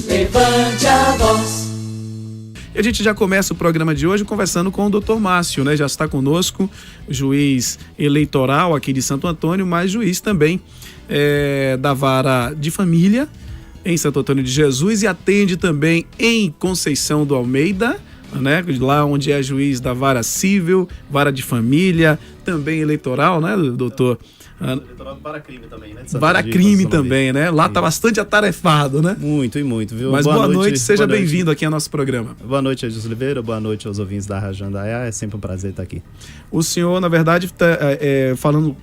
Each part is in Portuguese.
levante a voz. E a gente já começa o programa de hoje conversando com o Dr. Márcio, né? Já está conosco, juiz eleitoral aqui de Santo Antônio, mas juiz também da Vara de Família em Santo Antônio de Jesus e atende também em Conceição do Almeida, né? Lá onde é juiz da Vara Civil, Vara de Família, também eleitoral, né, doutor? Eleitoral do Vara Crime também, né? Vara Crime também, né? Lá tá bastante atarefado, né? Muito, viu? Mas boa noite, seja bem-vindo aqui ao nosso programa. Boa noite, Edilson Oliveira, boa noite aos ouvintes da Rádio Jandaia, é sempre um prazer estar aqui. O senhor, na verdade,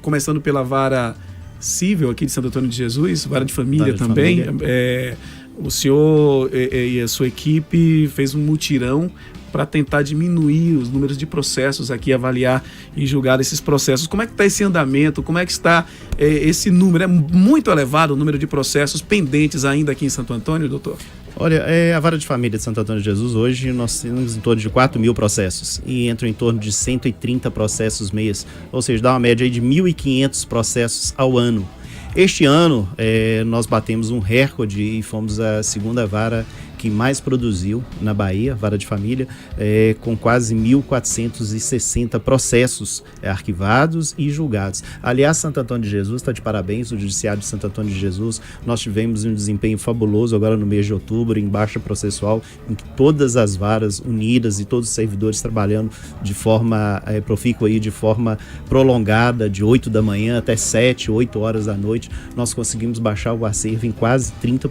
começando pela Vara Civil aqui de Santo Antônio de Jesus, Vara de Família também, o senhor e a sua equipe fez um mutirão para tentar diminuir os números de processos aqui, avaliar e julgar esses processos. Como é que está esse andamento? Como é que está esse número? É muito elevado o número de processos pendentes ainda aqui em Santo Antônio, doutor? Olha, a Vara de Família de Santo Antônio de Jesus, hoje nós temos em torno de 4.000 processos e entram em torno de 130 processos mês, ou seja, dá uma média aí de 1.500 processos ao ano. Este ano nós batemos um recorde e fomos a segunda vara que mais produziu na Bahia, Vara de Família, com quase 1.460 processos arquivados e julgados. Aliás, Santo Antônio de Jesus está de parabéns, o Judiciário de Santo Antônio de Jesus. Nós tivemos um desempenho fabuloso agora no mês de outubro, em baixa processual, em que todas as varas unidas e todos os servidores trabalhando de forma profícua, de forma prolongada, de 8 da manhã até 7, 8 horas da noite, nós conseguimos baixar o acervo em quase 30%.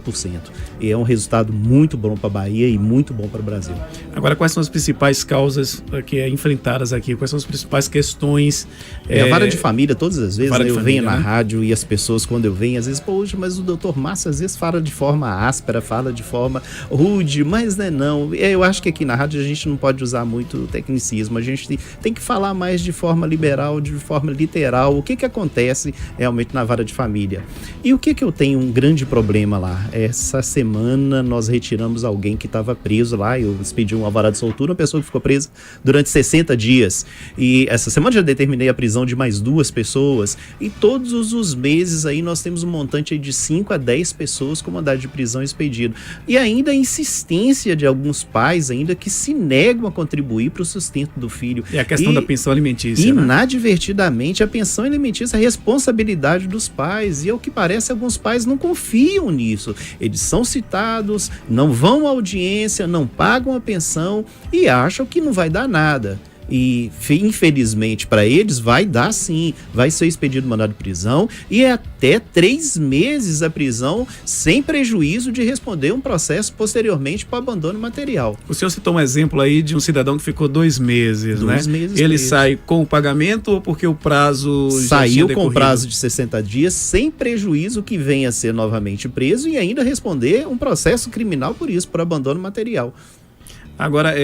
E é um resultado muito bom para a Bahia e muito bom para o Brasil. Agora, quais são as principais causas que enfrentadas aqui? Quais são as principais questões? A Vara de Família, todas as vezes, eu venho na rádio e as pessoas, quando eu venho, às vezes, poxa, mas o doutor Márcio às vezes fala de forma áspera, fala de forma rude, mas não. Eu acho que aqui na rádio a gente não pode usar muito tecnicismo, a gente tem que falar mais de forma liberal, de forma literal, o que acontece realmente na Vara de Família. E o que eu tenho um grande problema lá? Essa semana nós retiramos alguém que estava preso lá, eu expedi um alvará de soltura, uma pessoa que ficou presa durante 60 dias. E essa semana já determinei a prisão de mais 2 pessoas. E todos os meses aí nós temos um montante aí de 5 a 10 pessoas com mandado de prisão expedido. E ainda a insistência de alguns pais ainda que se negam a contribuir para o sustento do filho. E a questão da pensão alimentícia, inadvertidamente, a pensão alimentícia é a responsabilidade dos pais. E ao que parece, alguns pais não confiam nisso. Eles são citados, não vão à audiência, não pagam a pensão e acham que não vai dar nada. E infelizmente para eles vai dar sim, vai ser expedido mandado de prisão e até 3 meses a prisão sem prejuízo de responder um processo posteriormente para abandono material. O senhor citou um exemplo aí de um cidadão que ficou 2 meses, né? Ele sai com o pagamento ou porque o prazo saiu com o prazo de 60 dias sem prejuízo que venha a ser novamente preso e ainda responder um processo criminal por isso, por abandono material. Agora,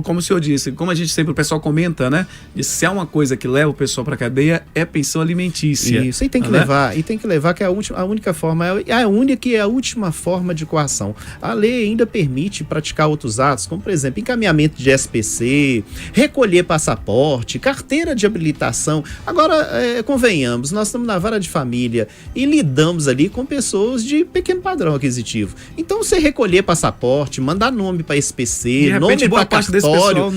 como o senhor disse, como a gente sempre, o pessoal comenta, né? Se há uma coisa que leva o pessoal para a cadeia, é pensão alimentícia. Isso, e tem que levar, que é a única forma, é a última forma de coação. A lei ainda permite praticar outros atos, como, por exemplo, encaminhamento de SPC, recolher passaporte, carteira de habilitação. Agora, convenhamos, nós estamos na Vara de Família e lidamos ali com pessoas de pequeno padrão aquisitivo. Então, você recolher passaporte, mandar nome para SPC, nome para cartório,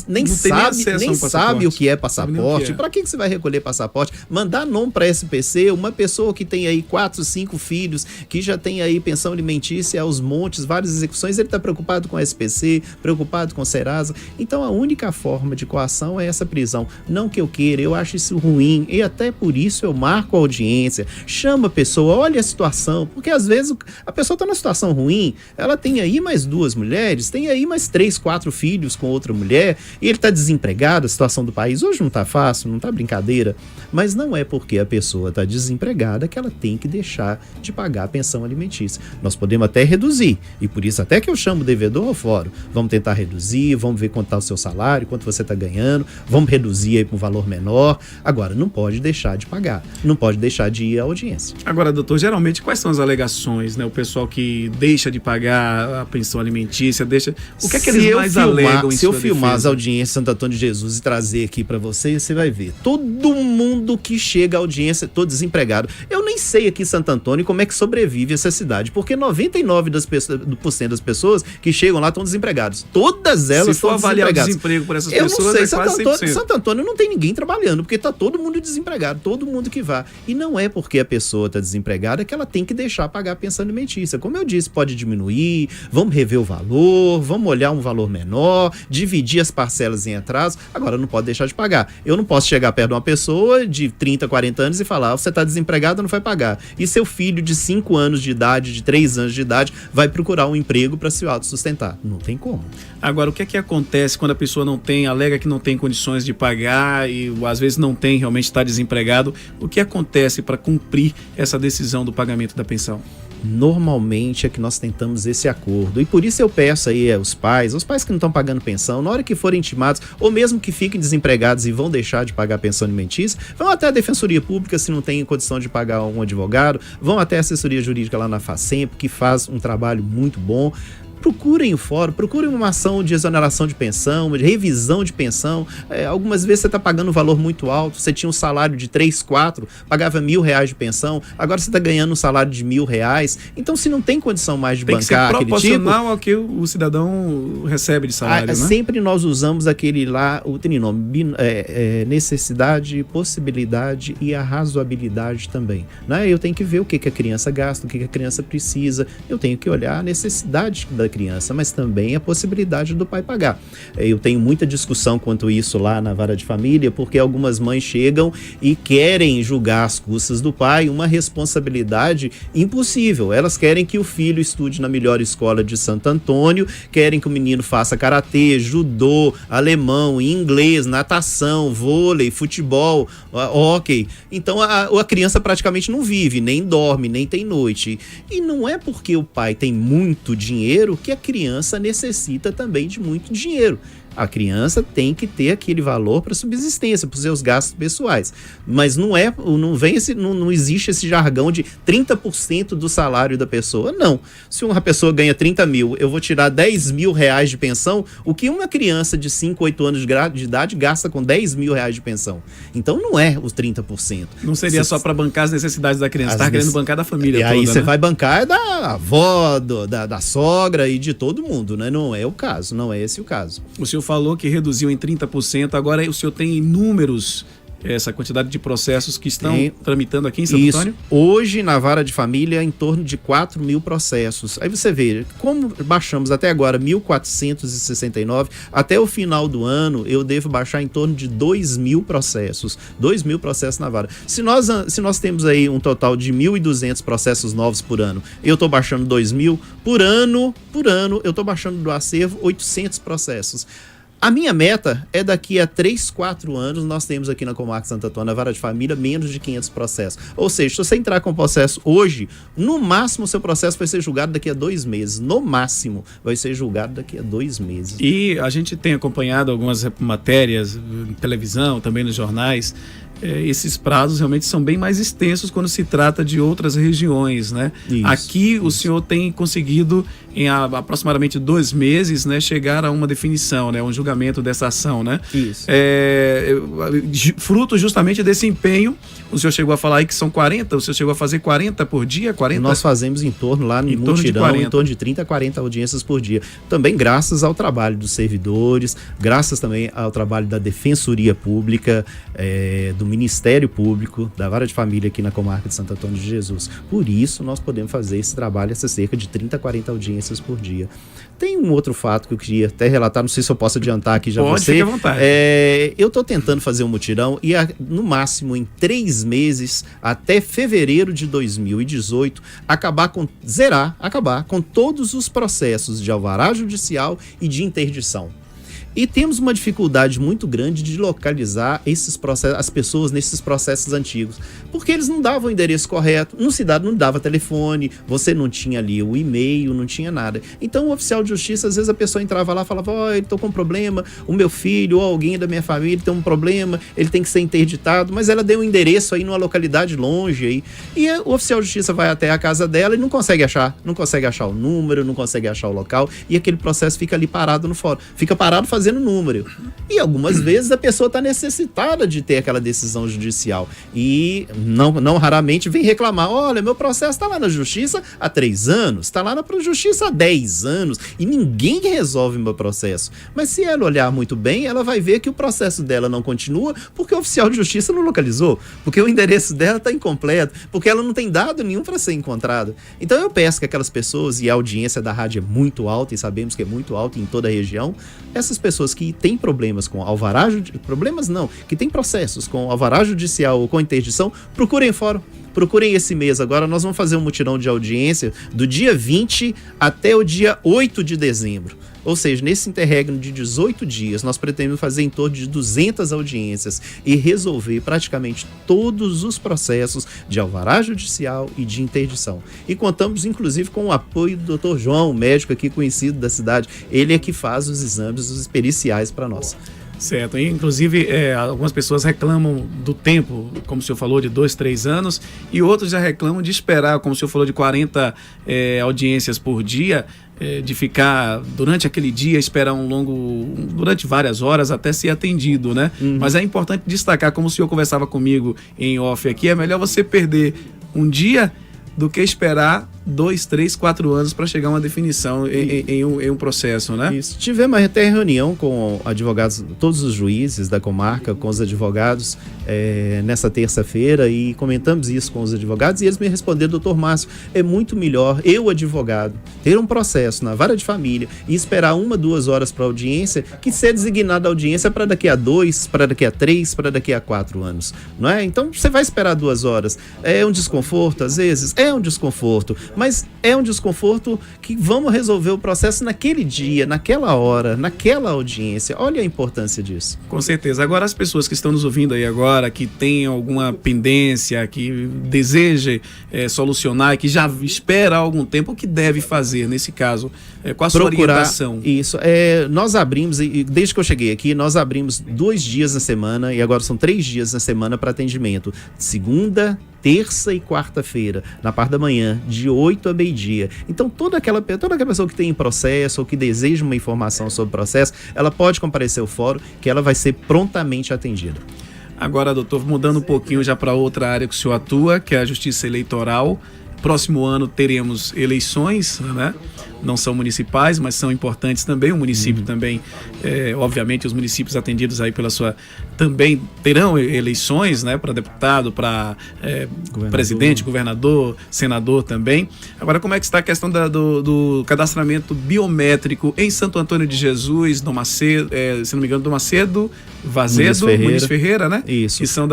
nem sabe o que é passaporte. Para que você vai recolher passaporte? Mandar nome para SPC, uma pessoa que tem aí 4, 5 filhos, que já tem aí pensão alimentícia aos montes, várias execuções, ele está preocupado com SPC, preocupado com Serasa. Então a única forma de coação é essa prisão. Não que eu queira, eu acho isso ruim e até por isso eu marco a audiência, chamo a pessoa, olha a situação, porque às vezes a pessoa está numa situação ruim, ela tem aí mais 2 mulheres, tem aí mais 3, 4 filhos com outra mulher, e ele está desempregado, a situação do país hoje não está fácil, não está brincadeira, mas não é porque a pessoa está desempregada que ela tem que deixar de pagar a pensão alimentícia. Nós podemos até reduzir, e por isso até que eu chamo o devedor ao fórum, vamos tentar reduzir, vamos ver quanto está o seu salário, quanto você está ganhando, vamos reduzir aí para um valor menor. Agora, não pode deixar de pagar, não pode deixar de ir à audiência. Agora, doutor, geralmente quais são as alegações, né? O pessoal que deixa de pagar a pensão alimentícia, deixa... O que é que eles mais alegam em Se eu sua filmar defesa? as audiências de Santo Antônio de Jesus e trazer aqui pra você vai ver. Todo mundo que chega à audiência, todo desempregado. Eu nem sei aqui em Santo Antônio como é que sobrevive essa cidade, porque 99% das pessoas que chegam lá estão desempregados. Todas elas estão desempregadas. Se for avaliar o desemprego por essas eu pessoas, não sei, é quase 100%. Santo Antônio não tem ninguém trabalhando, porque tá todo mundo desempregado, todo mundo que vá. E não é porque a pessoa tá desempregada que ela tem que deixar pagar a pensão alimentícia. Como eu disse, pode diminuir, vamos rever o valor, vamos olhar um valor menor, dividir as parcelas em atraso. Agora não pode deixar de pagar. Eu não posso chegar perto de uma pessoa de 30, 40 anos e falar, você tá desempregado, não vai pagar. E seu filho de 5 anos de idade, de 3 anos de idade, vai procurar um emprego para se autossustentar. Não tem como. Agora, o que é que acontece quando a pessoa alega que não tem condições de pagar e às vezes não tem, realmente está desempregado? O que acontece para cumprir essa decisão do pagamento da pensão? Normalmente é que nós tentamos esse acordo, e por isso eu peço aí aos pais que não estão pagando pensão, na hora que forem intimados, ou mesmo que fiquem desempregados e vão deixar de pagar a pensão alimentícia, vão até a Defensoria Pública se não tem condição de pagar um advogado, vão até a assessoria jurídica lá na Facemp, que faz um trabalho muito bom. Procurem o fórum, procurem uma ação de exoneração de pensão, de revisão de pensão. Algumas vezes você está pagando um valor muito alto, você tinha um salário de 3, 4, pagava R$1.000 de pensão, agora você está ganhando um salário de R$1.000. Então, se não tem condição mais de bancar aquele tipo... Tem que ser proporcional ao que o cidadão recebe de salário, né? Sempre nós usamos aquele lá, o trinômio, necessidade, possibilidade e a razoabilidade também. Né? Eu tenho que ver o que a criança gasta, o que a criança precisa, eu tenho que olhar a necessidade da criança, mas também a possibilidade do pai pagar. Eu tenho muita discussão quanto isso lá na vara de família, porque algumas mães chegam e querem julgar às custas do pai uma responsabilidade impossível. Elas querem que o filho estude na melhor escola de Santo Antônio, querem que o menino faça karatê, judô, alemão, inglês, natação, vôlei, futebol, hóquei. Então a criança praticamente não vive, nem dorme, nem tem noite. E não é porque o pai tem muito dinheiro que a criança necessita também de muito dinheiro. A criança tem que ter aquele valor para subsistência, para os seus gastos pessoais. Mas não existe esse jargão de 30% do salário da pessoa. Não. Se uma pessoa ganha 30 mil, eu vou tirar R$10.000 de pensão, o que uma criança de 5, 8 anos de idade gasta com R$10.000 de pensão? Então não é os 30%. Não seria só para bancar as necessidades da criança, está querendo bancar da família toda, aí você né? vai bancar da avó, da sogra e de todo mundo, né? Não é o caso, não é esse o caso. O senhor falou que reduziu em 30%, agora o senhor tem números, essa quantidade de processos que estão tramitando aqui em Santo Antônio? Hoje, na vara de família, em torno de 4.000 processos. Aí você vê, como baixamos até agora 1.469, até o final do ano eu devo baixar em torno de 2.000 processos. 2.000 processos na vara. Se nós temos aí um total de 1.200 processos novos por ano, eu estou baixando 2.000, por ano eu estou baixando do acervo 800 processos. A minha meta é daqui a 3, 4 anos, nós temos aqui na Comarca Santo Antônio, na vara de família, menos de 500 processos. Ou seja, se você entrar com o processo hoje, no máximo o seu processo vai ser julgado daqui a 2 meses. No máximo, vai ser julgado daqui a 2 meses. E a gente tem acompanhado algumas matérias na televisão, também nos jornais. Esses prazos realmente são bem mais extensos quando se trata de outras regiões, né? Aqui o senhor tem conseguido, em aproximadamente 2 meses, né, chegar a uma definição, né, um julgamento dessa ação, né? Isso. Fruto justamente desse empenho, o senhor chegou a falar aí que são 40, o senhor chegou a fazer 40 por dia? 40? Nós fazemos em torno de 30 a 40 audiências por dia. Também graças ao trabalho dos servidores, graças também ao trabalho da Defensoria Pública, do Ministério Público, da Vara de Família aqui na Comarca de Santo Antônio de Jesus. Por isso, nós podemos fazer esse trabalho, essa cerca de 30 a 40 audiências por dia. Tem um outro fato que eu queria até relatar, não sei se eu posso adiantar aqui já. Pode, fique à vontade. Eu estou tentando fazer um mutirão e no máximo em 3 meses, até fevereiro de 2018, acabar com todos os processos de alvará judicial e de interdição. E temos uma dificuldade muito grande de localizar esses processos, as pessoas nesses processos antigos, porque eles não davam o endereço correto, não dava telefone, você não tinha ali o e-mail, não tinha nada. Então o oficial de justiça, às vezes a pessoa entrava lá e falava, eu tô com um problema, o meu filho ou alguém da minha família tem um problema, ele tem que ser interditado, mas ela deu um endereço aí numa localidade longe aí, e o oficial de justiça vai até a casa dela e não consegue achar o número, não consegue achar o local, e aquele processo fica ali parado no fórum, fica parado fazendo número. E algumas vezes a pessoa está necessitada de ter aquela decisão judicial e não raramente vem reclamar, olha, meu processo está lá na justiça há 3 anos, está lá na justiça há 10 anos e ninguém resolve meu processo. Mas se ela olhar muito bem, ela vai ver que o processo dela não continua porque o oficial de justiça não localizou, porque o endereço dela está incompleto, porque ela não tem dado nenhum para ser encontrado. Então eu peço que aquelas pessoas, e a audiência da rádio é muito alta e sabemos que é muito alta em toda a região, essas pessoas que têm problemas com alvará, que têm processos com alvará judicial ou com interdição, procurem o fórum. Procurem esse mês agora, nós vamos fazer um mutirão de audiência do dia 20 até o dia 8 de dezembro. Ou seja, nesse interregno de 18 dias, nós pretendemos fazer em torno de 200 audiências e resolver praticamente todos os processos de alvará judicial e de interdição. E contamos, inclusive, com o apoio do Dr. João, médico aqui conhecido da cidade. Ele é que faz os exames, os periciais para nós. Certo, e, inclusive algumas pessoas reclamam do tempo, como o senhor falou, de 2, 3 anos, e outros já reclamam de esperar, como o senhor falou, de 40 audiências por dia, de ficar durante aquele dia, esperar durante várias horas até ser atendido, né? Mas é importante destacar, como o senhor conversava comigo em off aqui, é melhor você perder um dia do que esperar 2, 3, 4 anos para chegar a uma definição em um processo, né? Isso. Tivemos até reunião com advogados, todos os juízes da comarca, com os advogados nessa terça-feira, e comentamos isso com os advogados e eles me responderam, doutor Márcio, é muito melhor eu, advogado, ter um processo na vara de família e esperar 1, 2 horas para audiência, que ser designada a audiência para daqui a 2, para daqui a 3, para daqui a 4 anos, não é? Então você vai esperar 2 horas, é um desconforto às vezes, é um desconforto, mas é um desconforto que vamos resolver o processo naquele dia, naquela hora, naquela audiência. Olha a importância disso. Com certeza. Agora, as pessoas que estão nos ouvindo aí agora, que têm alguma pendência, que desejem solucionar, que já espera há algum tempo, o que deve fazer nesse caso? Qual a sua orientação? Isso. Nós abrimos, desde que eu cheguei aqui, nós abrimos 2 dias na semana, e agora são 3 dias na semana para atendimento. Segunda, terça e quarta-feira, na parte da manhã, de 8 a meio-dia. Então, toda aquela pessoa que tem processo ou que deseja uma informação sobre o processo, ela pode comparecer ao fórum, que ela vai ser prontamente atendida. Agora, doutor, mudando um pouquinho já para outra área que o senhor atua, que é a Justiça Eleitoral. Próximo ano teremos eleições, né? Não são municipais, mas são importantes também. O município também, obviamente, os municípios atendidos aí pela sua... também terão eleições, né? Para deputado, para presidente, governador, senador também. Agora, como é que está a questão do cadastramento biométrico em Santo Antônio de Jesus, Dom Macedo, se não me engano, Dom Macedo, Vazedo, Muniz Ferreira, né? Isso. Que são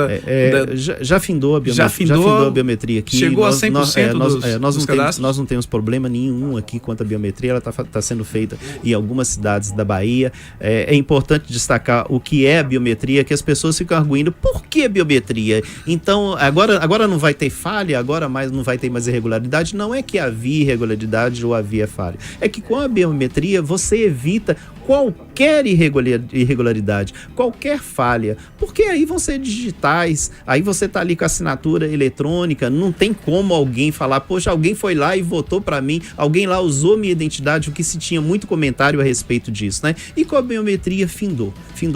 já findou a biometria. Já findou a biometria aqui. Chegou a 100% dos cadastros? Nós não temos problema nenhum aqui quanto à biometria. Ela está sendo feita em algumas cidades da Bahia. É importante destacar o que é a biometria, que as pessoas ficam arguindo, por que biometria? Então, agora não vai ter falha, agora não vai ter mais irregularidade. Não é que havia irregularidade ou havia falha. É que com a biometria você evita qualquer irregularidade, qualquer falha, porque aí vão ser digitais, aí você tá ali com a assinatura eletrônica, não tem como alguém falar, poxa, alguém foi lá e votou para mim, alguém lá usou minha identidade, o que se tinha muito comentário a respeito disso, né? E com a biometria findou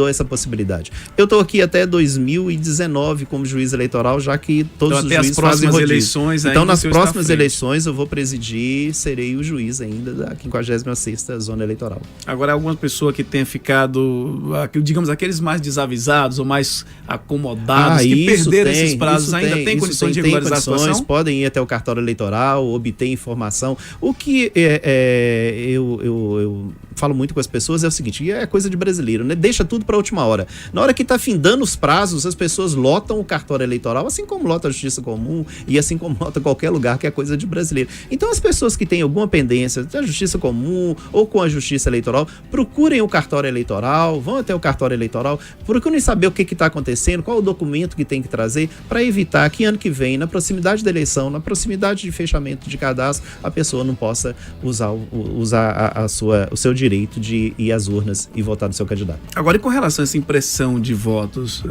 essa possibilidade. Eu tô aqui até 2019 como juiz eleitoral, já que todos os juízes fazem rodízio. Então, nas próximas eleições eu vou presidir, serei o juiz ainda da 56ª Zona Eleitoral. Agora, algumas pessoas que tenham ficado, digamos, aqueles mais desavisados ou mais acomodados, que perderam esses prazos, ainda tem condições de regularizar a situação? Podem ir até o cartório eleitoral, obter informação. O que eu falo muito com as pessoas é o seguinte, é coisa de brasileiro, né? Deixa tudo para a última hora. Na hora que está findando os prazos, as pessoas lotam o cartório eleitoral, assim como lota a Justiça Comum e assim como lota qualquer lugar, que é coisa de brasileiro. Então, as pessoas que têm alguma pendência da Justiça Comum ou com a Justiça Eleitoral, procurem o cartório eleitoral, procurem saber o que está acontecendo, qual o documento que tem que trazer, para evitar que ano que vem, na proximidade da eleição, na proximidade de fechamento de cadastro, a pessoa não possa usar o seu direito de ir às urnas e votar no seu candidato. Agora, e com relação a essa impressão de votos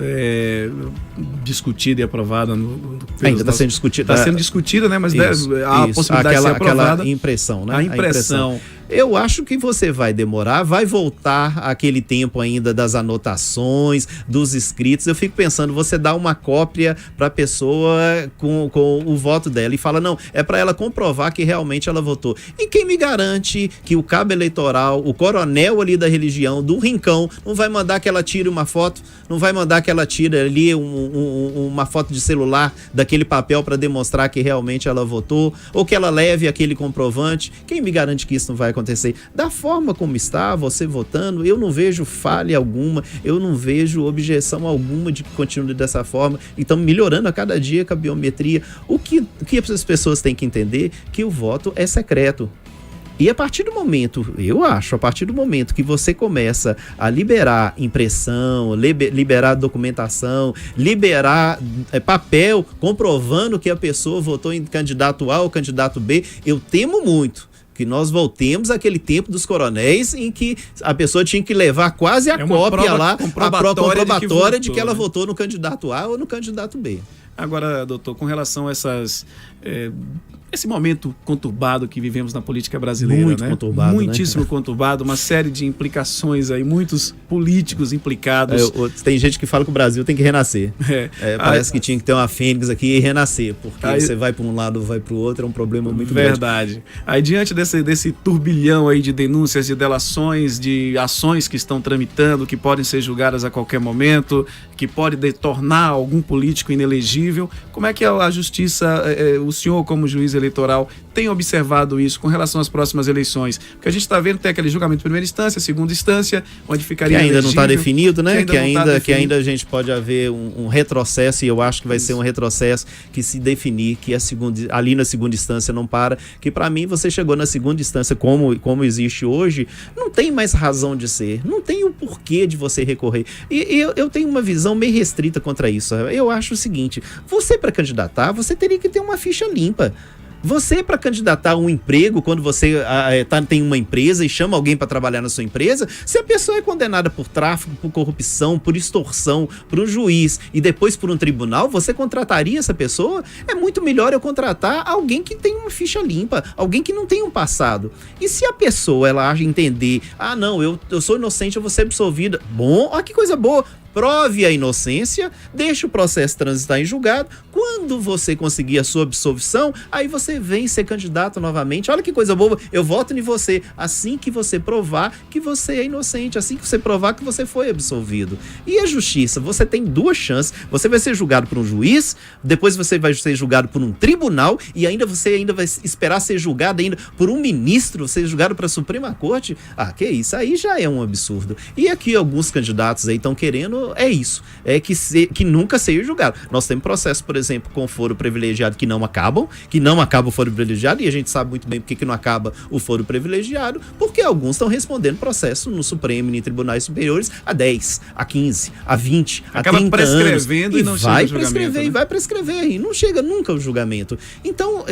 discutida e aprovada ainda está sendo discutida. Está sendo discutida, né? Mas a possibilidade de ser aprovada. Aquela impressão, né? A impressão. Eu acho que você vai demorar, vai voltar aquele tempo ainda das anotações, dos escritos. Eu fico pensando, você dá uma cópia para a pessoa com o voto dela e fala, não, é para ela comprovar que realmente ela votou. E quem me garante que o cabo eleitoral, o coronel ali da religião, do rincão, não vai mandar que ela tire uma foto, não vai mandar que ela tire ali uma foto de celular daquele papel para demonstrar que realmente ela votou, ou que ela leve aquele comprovante? Quem me garante que isso não vai acontecer? Da forma como está você votando, eu não vejo falha alguma, eu não vejo objeção alguma de que continue dessa forma. Então, melhorando a cada dia com a biometria. O que as pessoas têm que entender? Que o voto é secreto. E a partir do momento que você começa a liberar impressão, liberar documentação, liberar papel comprovando que a pessoa votou em candidato A ou candidato B, eu temo muito que nós voltemos àquele tempo dos coronéis em que a pessoa tinha que levar quase a cópia lá, a prova comprobatória de que ela votou no candidato A ou no candidato B. Agora, doutor, com relação a esse momento conturbado que vivemos na política brasileira, muito, né? Conturbado, muitíssimo, né? Conturbado, uma série de implicações aí, muitos políticos implicados. Tem gente que fala que o Brasil tem que renascer. Parece que tinha que ter uma fênix aqui e renascer, porque você vai para um lado ou vai para o outro, é um problema muito grande. Verdade. Aí, diante desse turbilhão aí de denúncias, de delações, de ações que estão tramitando, que podem ser julgadas a qualquer momento, que pode tornar algum político inelegível, como é que a justiça, o senhor como juiz eleitoral, tem observado isso com relação às próximas eleições? Porque a gente está vendo que tem aquele julgamento de primeira instância, segunda instância, onde ficaria que ainda não está definido, né? Que ainda a gente pode haver um retrocesso, e eu acho que vai ser um retrocesso que se definir que ali na segunda instância não para, que para mim você chegou na segunda instância como existe hoje, não tem mais razão de ser, não tem o porquê de você recorrer. E eu tenho uma visão meio restrita contra isso. Eu acho o seguinte, você para candidatar, você teria que ter uma ficha limpa. Você, para candidatar a um emprego, quando você tem uma empresa e chama alguém para trabalhar na sua empresa, se a pessoa é condenada por tráfico, por corrupção, por extorsão, por um juiz e depois por um tribunal, você contrataria essa pessoa? É muito melhor eu contratar alguém que tem uma ficha limpa, alguém que não tem um passado. E se a pessoa ela entender, não, eu sou inocente, eu vou ser absolvida. Bom, olha que coisa boa. Prove a inocência, deixa o processo transitar em julgado. Quando você conseguir a sua absolvição, aí você vem ser candidato novamente. Olha que coisa boa, eu voto em você. Assim que você provar que você é inocente, assim que você provar que você foi absolvido. E a justiça, você tem duas chances. Você vai ser julgado por um juiz, depois você vai ser julgado por um tribunal e você vai esperar ser julgado ainda por um ministro, ser julgado para a Suprema Corte. Que isso aí já é um absurdo. E aqui alguns candidatos aí estão querendo que nunca seja julgado. Nós temos processos, por exemplo, com foro privilegiado que não acabam o foro privilegiado, e a gente sabe muito bem porque que não acaba o foro privilegiado, porque alguns estão respondendo processo no Supremo e em tribunais superiores há 10, a 15, a 20, acaba a 30 prescrevendo anos. E não chega ao julgamento, né? E vai prescrever, e não chega nunca ao julgamento. Então,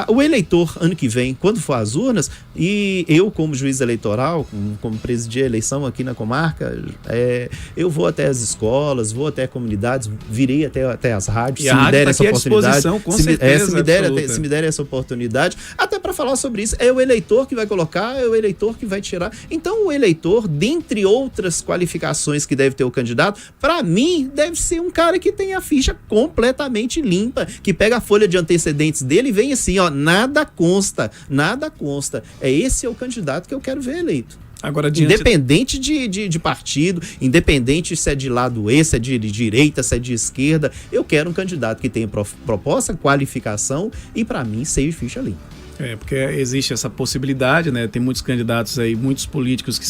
o eleitor, ano que vem, quando for às urnas, e eu como juiz eleitoral, como presidir a eleição aqui na comarca, eu vou até as escolas, vou até comunidades, virei até as rádios, se me derem essa oportunidade. Se me derem essa oportunidade, até para falar sobre isso. É o eleitor que vai colocar, é o eleitor que vai tirar. Então, o eleitor, dentre outras qualificações que deve ter o candidato, para mim, deve ser um cara que tem a ficha completamente limpa, que pega a folha de antecedentes dele e vem assim, nada consta. Esse é o candidato que eu quero ver eleito. Agora, independente de partido, independente se é de lado E, se é de direita, se é de esquerda, eu quero um candidato que tenha proposta, qualificação e, para mim, seja ficha limpa. Porque existe essa possibilidade, né? Tem muitos candidatos aí, muitos políticos que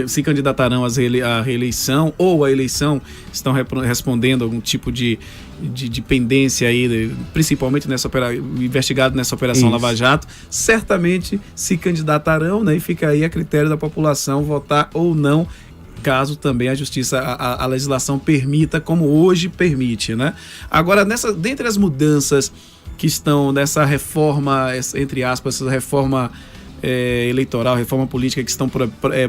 se candidatarão à reeleição ou à eleição, estão respondendo algum tipo de pendência aí, principalmente investigado nessa Operação Lava Jato, certamente se candidatarão, né? E fica aí a critério da população votar ou não, caso também a justiça, a legislação permita, como hoje permite, né? Agora, dentre as mudanças que estão nessa reforma, entre aspas, essa reforma eleitoral, reforma política que estão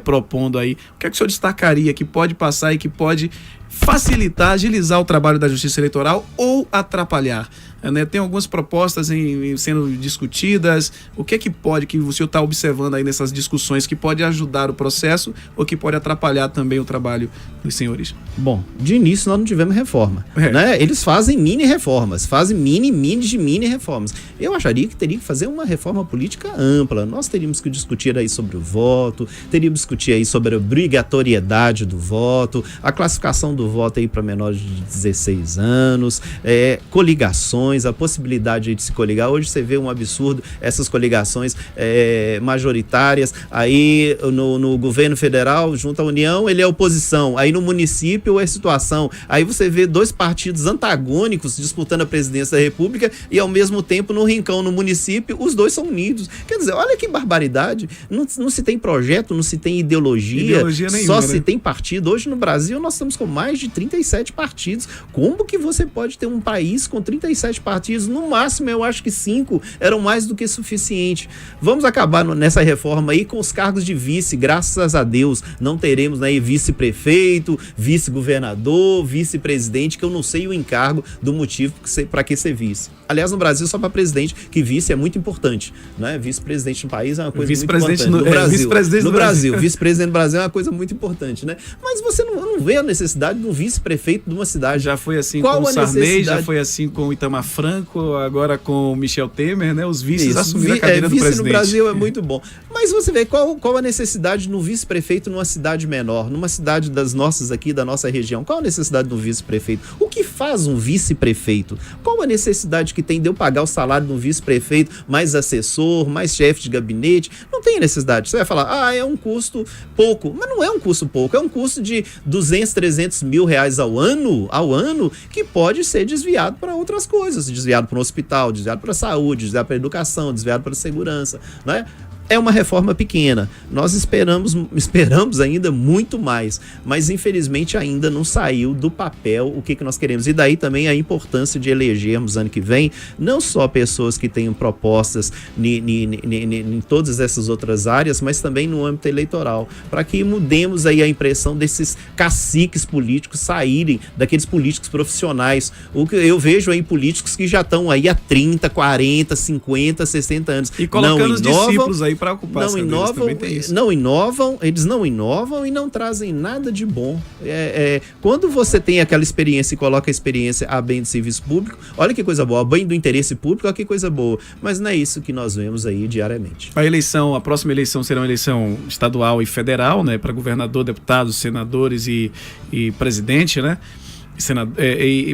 propondo aí, o que é que o senhor destacaria que pode passar e que pode facilitar, agilizar o trabalho da Justiça Eleitoral ou atrapalhar? Né? Tem algumas propostas sendo discutidas. O que é que o senhor está observando aí nessas discussões que pode ajudar o processo ou que pode atrapalhar também o trabalho dos senhores? Bom, de início nós não tivemos reforma. Né? Eles fazem mini-reformas, fazem mini-reformas. Eu acharia que teria que fazer uma reforma política ampla. Nós teríamos que discutir aí sobre o voto, teríamos que discutir aí sobre a obrigatoriedade do voto, a classificação do voto aí para menores de 16 anos, coligações, a possibilidade de se coligar. Hoje você vê um absurdo, essas coligações majoritárias, aí no governo federal, junto à União, ele é oposição, aí no município é situação, aí você vê dois partidos antagônicos disputando a presidência da República e ao mesmo tempo no rincão, no município, os dois são unidos. Quer dizer, olha que barbaridade, não se tem projeto, não se tem ideologia nenhuma, só se tem partido. Hoje no Brasil nós estamos com mais de 37 partidos. Como que você pode ter um país com 37 partidos? No máximo, eu acho que 5 eram mais do que suficiente. Vamos acabar nessa reforma aí com os cargos de vice, graças a Deus. Não teremos aí vice-prefeito, vice-governador, vice-presidente, que eu não sei o encargo do motivo para que ser vice. Aliás, no Brasil, só para presidente, que vice é muito importante, né? Vice-presidente no país é uma coisa muito importante. No Brasil, vice-presidente no Brasil é uma coisa muito importante, né? Mas você não vê a necessidade de um vice-prefeito de uma cidade. Já foi assim com o Sarney, já foi assim com o Itamar Franco, agora com o Michel Temer, né? Os vices assumiram a cadeira do presidente. Vice no Brasil é muito bom. Mas você vê qual a necessidade de um vice-prefeito numa cidade menor, numa cidade das nossas aqui, da nossa região? Qual a necessidade de um vice-prefeito? O que faz um vice-prefeito? Qual a necessidade que tem de eu pagar o salário de um vice-prefeito, mais assessor, mais chefe de gabinete? Não tem necessidade. Você vai falar, é um custo pouco. Mas não é um custo pouco, é um custo de 200, 300 mil reais ao ano, que pode ser desviado para outras coisas, desviado para um hospital, desviado para a saúde, desviado para a educação, desviado para a segurança, né? É uma reforma pequena. Nós esperamos ainda muito mais, mas infelizmente ainda não saiu do papel o que nós queremos. E daí também a importância de elegermos ano que vem não só pessoas que tenham propostas em todas essas outras áreas, mas também no âmbito eleitoral, para que mudemos aí a impressão desses caciques políticos saírem daqueles políticos profissionais. O que eu vejo aí políticos que já estão aí há 30, 40, 50, 60 anos. E colocando os discípulos aí para ocupar eles não inovam e não trazem nada de bom. Quando você tem aquela experiência e coloca a experiência a bem do serviço público, olha que coisa boa, a bem do interesse público, olha que coisa boa, mas não é isso que nós vemos aí diariamente. A próxima eleição será uma eleição estadual e federal, né, para governador, deputados, senadores e presidente, né?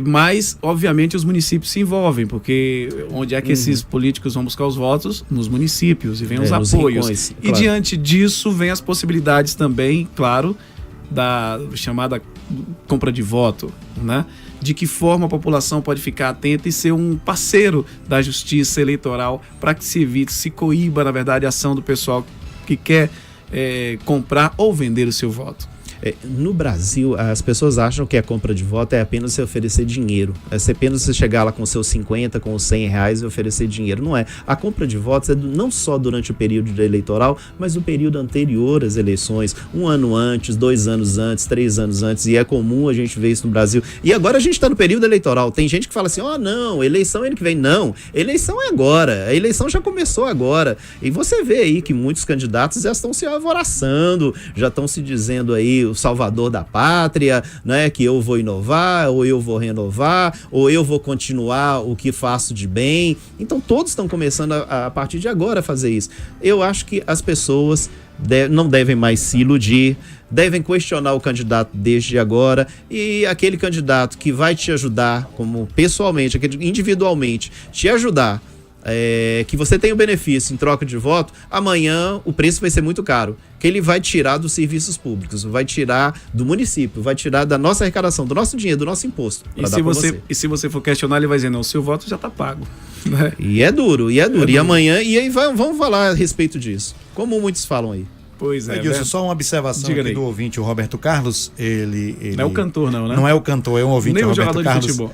Mas, obviamente, os municípios se envolvem, porque onde é que esses políticos vão buscar os votos? Nos municípios, e vem os apoios. Rincões, claro. E diante disso, vem as possibilidades também, claro, da chamada compra de voto, né? De que forma a população pode ficar atenta e ser um parceiro da justiça eleitoral para que se evite, se coíba, na verdade, a ação do pessoal que quer comprar ou vender o seu voto. No Brasil, as pessoas acham que a compra de voto é apenas você oferecer dinheiro. É apenas você chegar lá com seus 50, com os 100 reais e oferecer dinheiro. Não é. A compra de votos é não só durante o período eleitoral, mas no período anterior às eleições. 1 ano antes, 2 anos antes, 3 anos antes. E é comum a gente ver isso no Brasil. E agora a gente está no período eleitoral. Tem gente que fala assim, não, eleição é ano que vem. Não, eleição é agora. A eleição já começou agora. E você vê aí que muitos candidatos já estão se alvoroçando, já estão se dizendo aí o salvador da pátria, né, que eu vou inovar, ou eu vou renovar, ou eu vou continuar o que faço de bem. Então todos estão começando a partir de agora a fazer isso. Eu acho que as pessoas não devem mais se iludir, devem questionar o candidato desde agora, e aquele candidato que vai te ajudar, como pessoalmente, individualmente, te ajudar que você tem o benefício em troca de voto, amanhã o preço vai ser muito caro, que ele vai tirar dos serviços públicos, vai tirar do município, vai tirar da nossa arrecadação, do nosso dinheiro, do nosso imposto. E se você for questionar, ele vai dizer, não, o seu voto já está pago. Né? E é duro. E amanhã, e aí vamos falar a respeito disso, como muitos falam aí. Pois é. Edilson, só uma observação aqui do ouvinte, o Roberto Carlos. Ele não é o cantor, não, né? Não é o cantor, é um ouvinte, nem o o Roberto jogador Carlos. De futebol.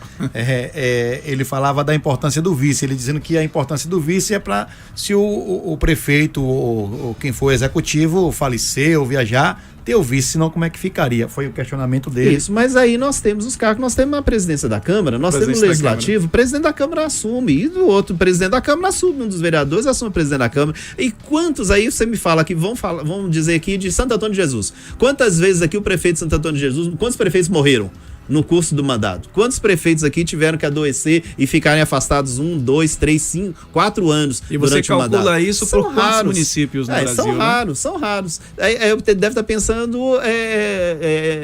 Ele falava da importância do vice, ele dizendo que a importância do vice é para, se o prefeito ou quem for executivo falecer ou viajar, ter o vice, senão como é que ficaria? Foi o questionamento dele. Isso, mas aí nós temos os cargos, nós temos a presidência da Câmara, nós temos o Legislativo, o presidente da Câmara assume, e o outro presidente da Câmara assume, um dos vereadores assume o presidente da Câmara. E quantos aí você me fala que vamos dizer aqui de Santo Antônio de Jesus? Quantas vezes aqui o prefeito de Santo Antônio de Jesus, quantos prefeitos morreram no curso do mandato? Quantos prefeitos aqui tiveram que adoecer e ficarem afastados 1, 2, 3, 5, 4 anos e você durante o mandato? Calcula isso por quantos municípios no Brasil? São raros. Deve estar pensando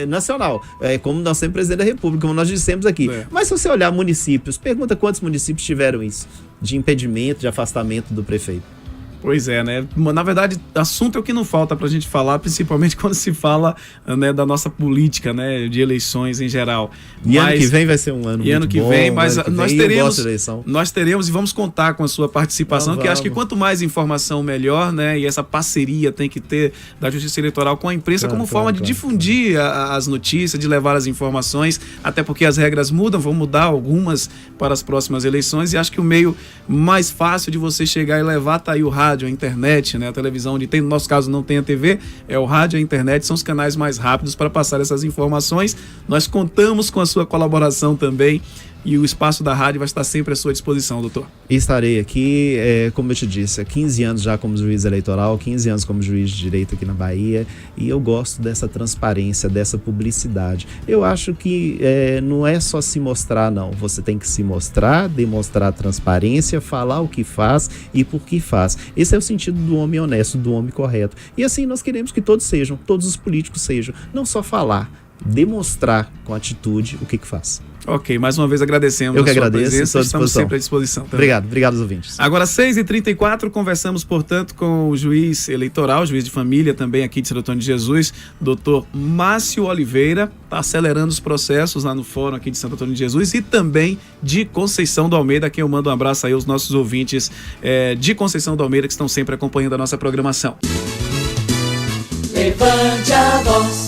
nacional, como nós temos presidente da República, como nós dissemos aqui. Mas se você olhar municípios, pergunta quantos municípios tiveram isso, de impedimento, de afastamento do prefeito. Pois é, né? Na verdade, assunto é o que não falta pra gente falar, principalmente quando se fala, né, da nossa política, né, de eleições em geral. E ano que vem vai ser um ano muito bom. Mas nós teremos e vamos contar com a sua participação, que acho que quanto mais informação, melhor, né? E essa parceria tem que ter da Justiça Eleitoral com a imprensa como forma de difundir as notícias, de levar as informações, até porque as regras mudam, vão mudar algumas para as próximas eleições, e acho que o meio mais fácil de você chegar e levar tá aí o rádio, a internet, né, a televisão, onde tem, no nosso caso não tem a TV, é o rádio e a internet, são os canais mais rápidos para passar essas informações. Nós contamos com a sua colaboração também, e o espaço da rádio vai estar sempre à sua disposição, doutor. Estarei aqui, como eu te disse, há 15 anos já como juiz eleitoral, 15 anos como juiz de direito aqui na Bahia, e eu gosto dessa transparência, dessa publicidade. Eu acho que não é só se mostrar, não. Você tem que se mostrar, demonstrar transparência, falar o que faz e por que faz. Esse é o sentido do homem honesto, do homem correto. E assim nós queremos que todos os políticos sejam, não só falar, demonstrar com atitude o que faz. Ok, mais uma vez agradecemos a sua presença, estamos sempre à disposição também. Obrigado aos ouvintes. Agora 6h34, conversamos, portanto, com o juiz eleitoral, juiz de família também aqui de Santo Antônio de Jesus, doutor Márcio Oliveira, está acelerando os processos lá no fórum aqui de Santo Antônio de Jesus e também de Conceição do Almeida, a quem eu mando um abraço aí aos nossos ouvintes de Conceição do Almeida que estão sempre acompanhando a nossa programação. Levante a voz.